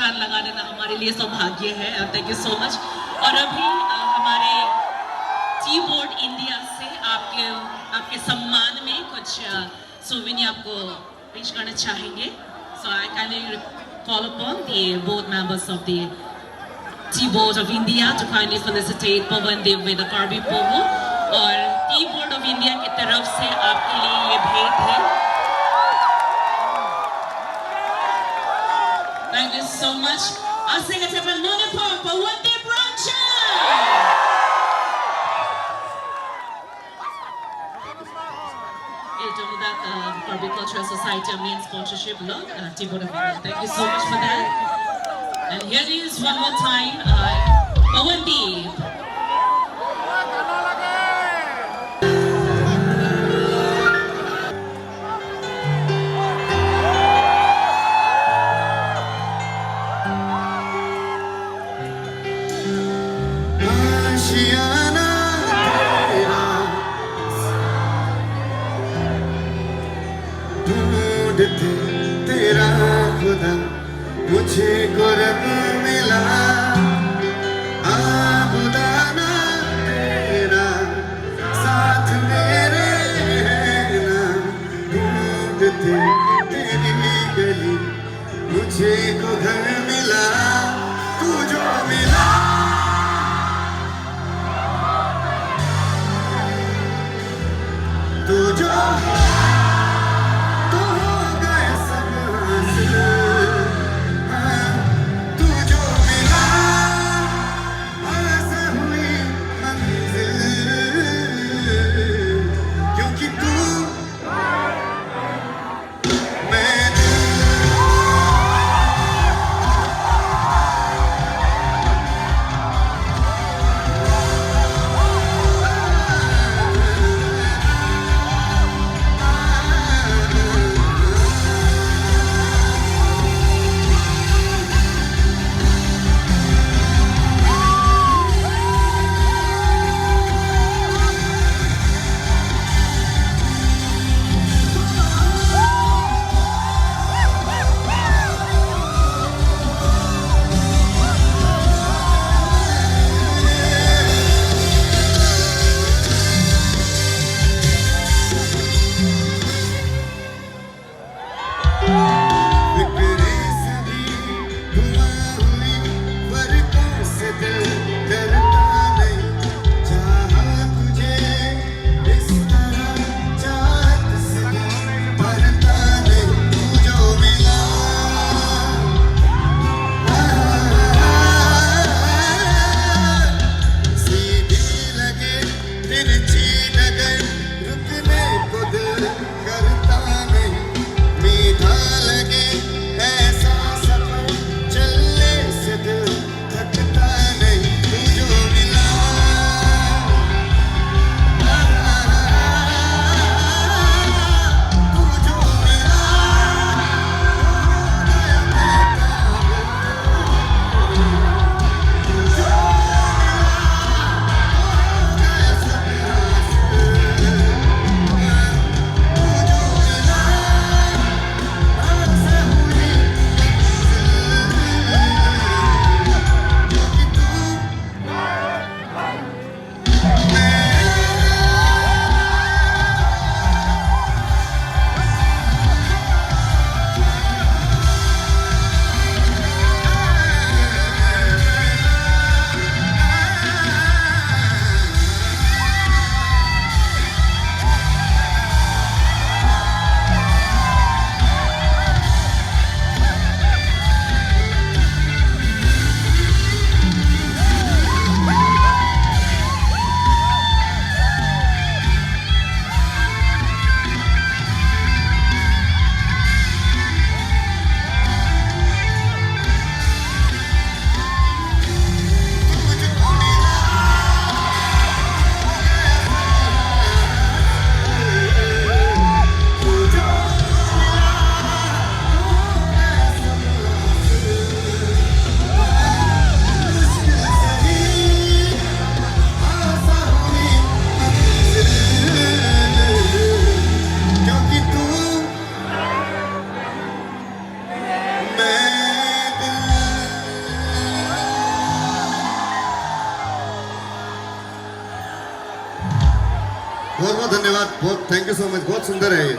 चांद लगा देना हमारे लिए सौभाग्य है। Thank you so much. और अभी हमारे टी बोर्ड इंडिया से आपके सम्मान में कुछ सोवेनियर आपको पेश करना चाहेंगे। So I kindly call upon the board members of the Tea Board of India to kindly felicitate Pawandeep with the Karbi Povo। और Tea Board of India की तरफ से आपके लिए ये भेंट है। Thank you so much। Asing at the Manipur Pawandeep Ranjan। Karbi Cultural Society main sponsorship look Tea Board of India। Thank you so much for that। And here it is one more time, Pawandeep। ढूंढते तेरा खुदा मुझे को रब मिला। आबुदाना तेरा साथ मेरे ना। ढूंढते तेरी गली मुझे को घर मिला। तू जो मिला तू जो बहुत बहुत धन्यवाद, बहुत थैंक यू सो मच, बहुत सुंदर है ये।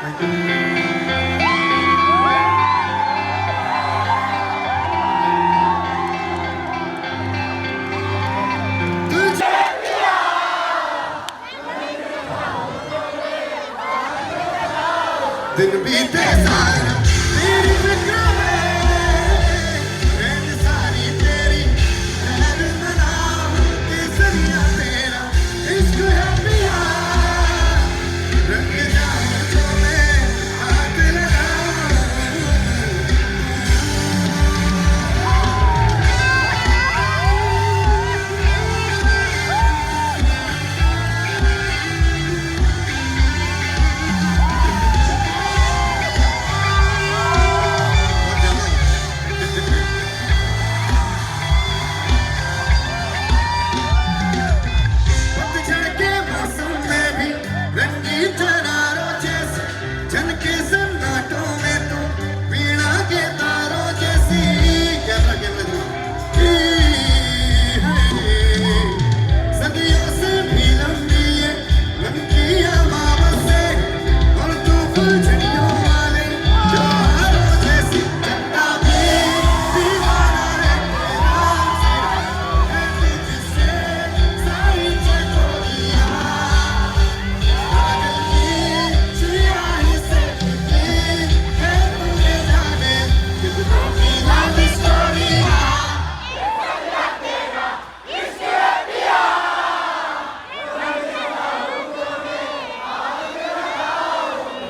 Thank you. दिन बीते सारा तेरी फिक्र में, रैन सारी तेरी रहर मनाऊं, केसरिया तेरा इश्क है पिया, रंग जाऊं जो मैं हाथ लगाऊं। पतझड़ के मौसम में भी रंगीन चरारों जैसे, झनके सन्नाटों में तो वीणा के तारों जैसी। कैमरा कैमरा सदियों से भी लंबी है मन की अमावस्या, और तू फुलझड़ियों वाले त्योहारों जैसी। चंदा भी दीवाना है तेरा, है तुझसे सारी चकोरियां, काजल की सियाही से निकली है तूने जाने कितनों की लव स्टोरियां।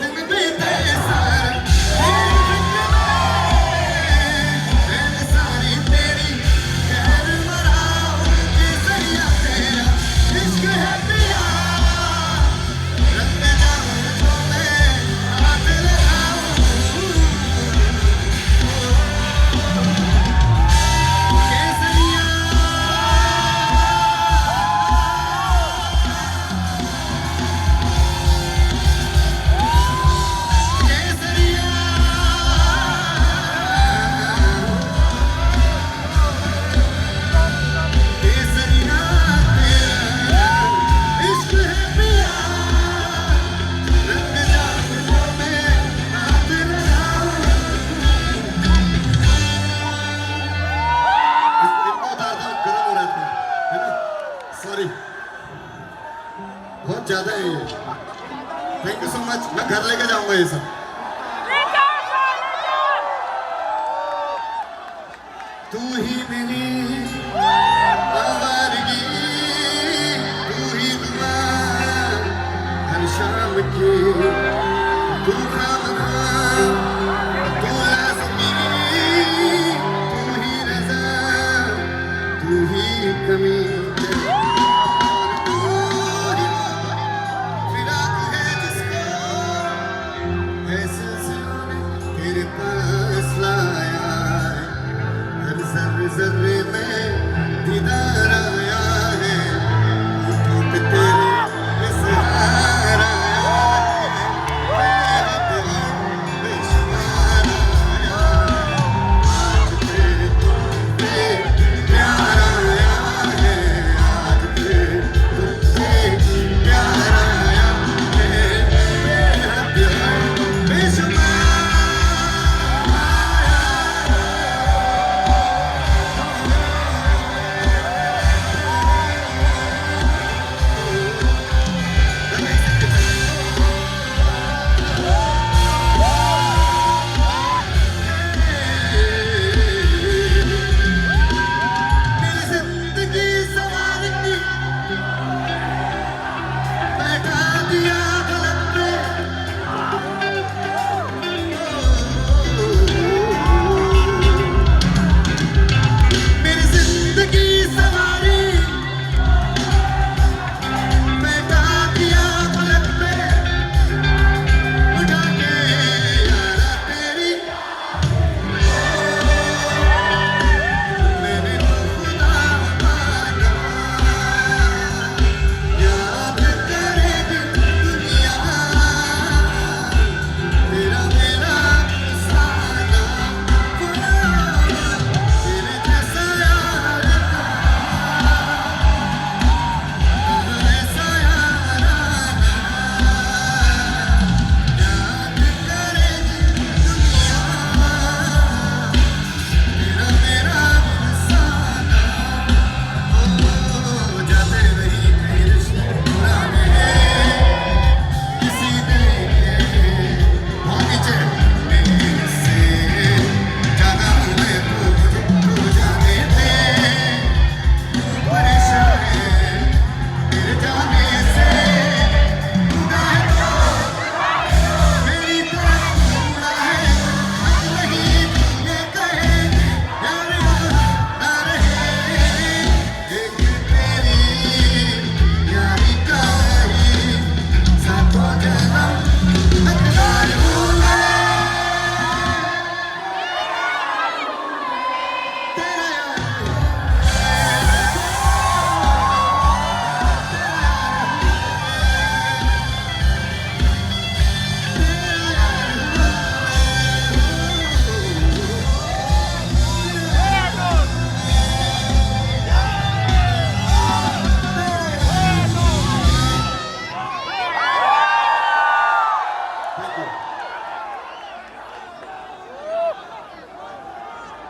दिन बीते सारा तेरी फिक्र में, रैन सारी तेरी कहर मनाऊं, केसरिया तेरा इश्क है पिया, रंग जाऊं जो मैं हाथ लगाऊं। केसरिया केसरिया केसरिया तेरा इश्क है पिया, रंग जाऊं जो मैं हाथ लगाऊं। इनको उतारता हूँ, गर्म हो रहा था, है ना? सॉरी, बहुत ज्यादा है ये। थैंक यू सो मच, मैं घर लेके जाऊंगा ये सब। तू ही मेरी आवारगी, तू ही दुआ हर शाम की।